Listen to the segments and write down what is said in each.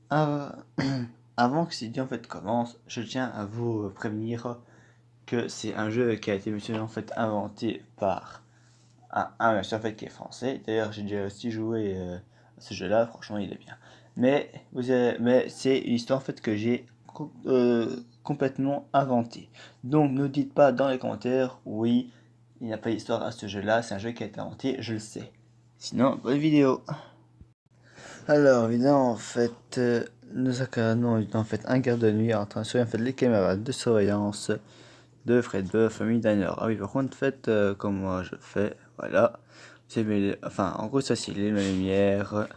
Ah, avant que cette vidéo en fait commence, je tiens à vous prévenir que c'est un jeu qui a été en fait inventé par un monsieur en fait qui est français. D'ailleurs, j'ai déjà aussi joué à ce jeu-là. Franchement, il est bien. Mais c'est une histoire en fait que j'ai complètement inventée. Donc, ne dites pas dans les commentaires, oui, il n'y a pas d'histoire à ce jeu-là. C'est un jeu qui a été inventé, je le sais. Sinon, bonne vidéo. Alors, évidemment, en fait, nous incarnons en fait un garde de nuit en train de surveiller en fait les caméras de surveillance de Fredbeuf, famille Diner. Ah oui, par contre, faites comme moi je fais, voilà. Enfin, en gros, ça c'est les lumières.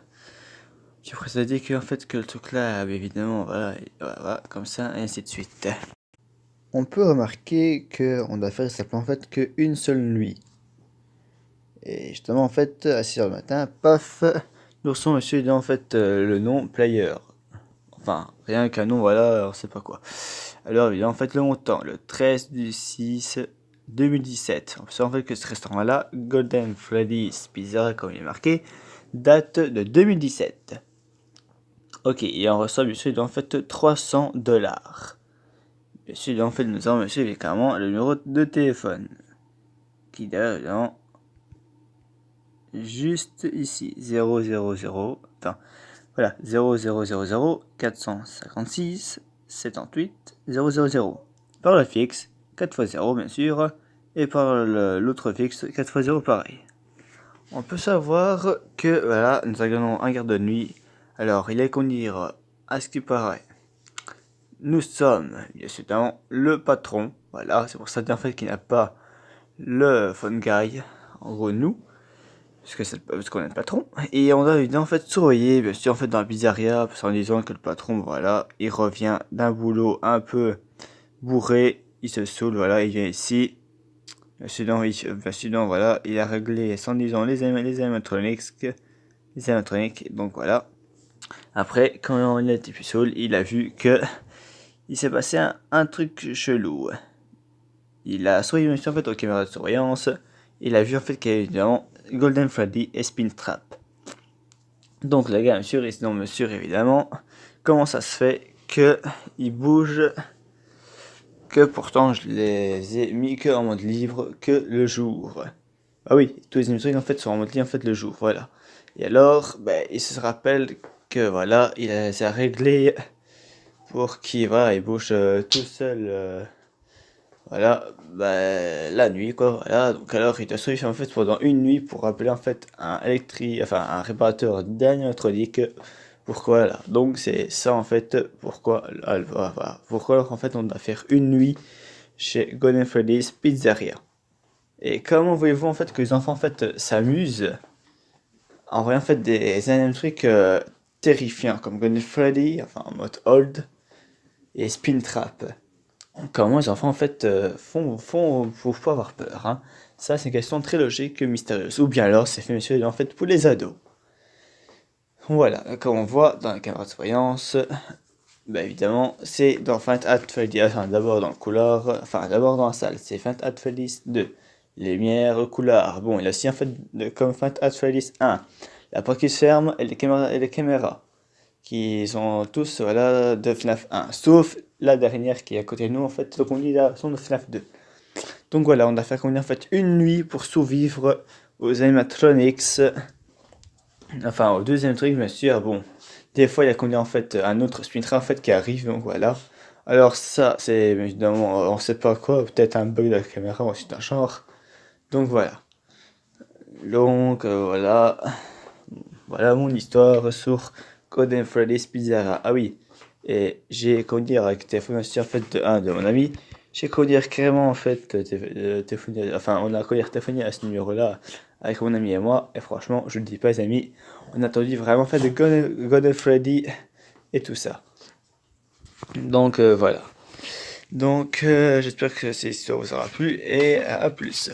J'ai précisé que en fait que le truc là, évidemment, voilà, voilà, comme ça, et ainsi de suite. On peut remarquer que on doit faire simplement en fait qu'une seule nuit. Et justement, en fait, à 6h du matin, paf, l'ourson monsieur en fait le nom player. Enfin, rien qu'un nom, voilà, on sait pas quoi. Alors, évidemment, en fait, le montant, le 13 du 6 2017. On peut savoir en fait que ce restaurant-là, Golden Freddy's Pizza, comme il est marqué, date de 2017. Ok, et on reçoit, bien sûr, en fait, 300 $. Bien sûr, en fait, nous avons, monsieur, évidemment, le numéro de téléphone. Qui, d'ailleurs, évidemment, juste ici, 000, enfin, voilà, 0000 456 78 000. Par le fixe, 4 x 0 bien sûr, et par l'autre fixe, 4 x 0 pareil. On peut savoir que, voilà, nous avons un garde de nuit. Alors, il est qu'on dire, à ce qui paraît, nous sommes, bien évidemment, le patron. Voilà, c'est pour ça en fait qu'il n'a pas le phone guy, en gros nous. Parce qu'on est le patron. Et on doit évidemment en fait surveiller, bien sûr, en fait dans la pizzeria, en disant que le patron, voilà, il revient d'un boulot un peu bourré, il se saoule, voilà, il vient ici. Bien sûr, voilà, il a réglé sans disant les animatroniques, donc voilà. Après, quand il a été plus saoul, il a vu que il s'est passé un truc chelou. Il a surveillé en fait aux caméras de surveillance. Il a vu en fait qu'il y avait évidemment Golden Freddy et Spintrap. Donc les gars, monsieur, et sinon monsieur évidemment, comment ça se fait que il bouge, que pourtant je les ai mis que en mode livre que le jour. Ah oui, tous les trucs en fait sont en mode livre en fait le jour, voilà. Et alors, il se rappelle que voilà, il a réglé pour qu'il voilà, il bouge tout seul. Voilà, la nuit quoi, voilà. Donc alors il te suffit en fait pendant une nuit pour appeler en fait un réparateur d'électronique. Pourquoi là? Donc c'est ça en fait pourquoi voilà. Pourquoi alors en fait on doit faire une nuit chez Golden Freddy's Pizzeria. Et comment voyez-vous en fait que les enfants en fait s'amusent en voyant en fait des animatroniques terrifiants comme Golden Freddy, enfin en mode old, et Spintrap. Comment les enfants en fait font pour pas avoir peur, hein. Ça c'est une question très logique et mystérieuse. Ou bien alors c'est fait monsieur en fait pour les ados. Voilà, comme on voit dans la caméra de surveillance, évidemment c'est dans Find at Freddy, enfin d'abord dans le couloir, enfin d'abord dans la salle, c'est Find at Freddy's 2. Lumière, couloir. Bon, il a aussi en fait comme Find at Freddy's 1. La porte qui se ferme et les caméras qui sont tous voilà de FNAF 1, sauf la dernière qui est à côté de nous en fait, donc on dit là sont de FNAF 2. Donc voilà, on a fait en fait une nuit pour survivre aux animatronics. Enfin au deuxième truc bien sûr, bon, des fois il y a qu'on dit en fait un autre sprinter en fait qui arrive, donc voilà. Alors ça c'est évidemment on sait pas quoi, peut-être un bug de la caméra ou c'est un genre. Donc voilà. Donc voilà mon histoire sur Golden Freddy's Pizzeria. Ah oui, et j'ai comment dire avec téléphone en fait de mon ami. J'ai comment dire carrément en fait téléphoné, enfin on a comment dire téléphoné à ce numéro-là avec mon ami et moi. Et franchement, je le dis pas les amis, on a attendu vraiment en fait de Golden Freddy et tout ça. Donc voilà. Donc j'espère que cette histoire vous aura plu et à plus.